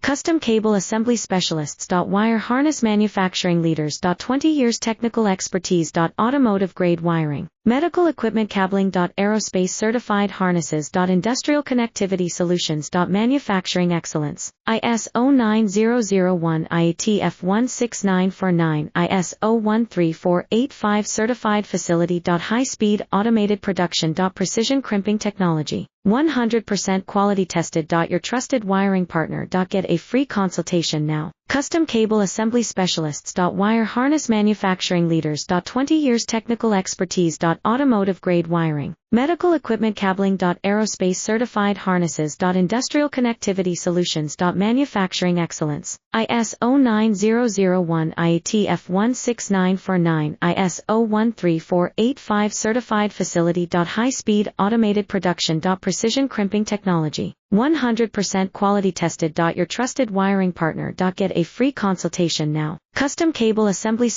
Custom Cable Assembly Specialists. Wire Harness Manufacturing Leaders. 20 years Technical Expertise. Automotive Grade Wiring, Medical Equipment Cabling. Aerospace Certified Harnesses. Industrial Connectivity Solutions. Manufacturing Excellence, ISO 9001 IATF 16949 ISO 13485 Certified Facility. High-Speed Automated Production. Precision Crimping Technology, 100% quality tested. Your trusted wiring partner. Get a free consultation now. Custom Cable Assembly Specialists. Wire Harness Manufacturing Leaders. 20 years Technical Expertise. Automotive Grade Wiring, Medical Equipment Cabling. Aerospace Certified Harnesses. Industrial Connectivity Solutions. Manufacturing Excellence, ISO 9001 IATF 16949 ISO 13485 Certified Facility. High-Speed Automated Production. Precision Crimping Technology, 100% quality tested. Your trusted wiring partner. Get a free consultation now. Custom Cable Assembly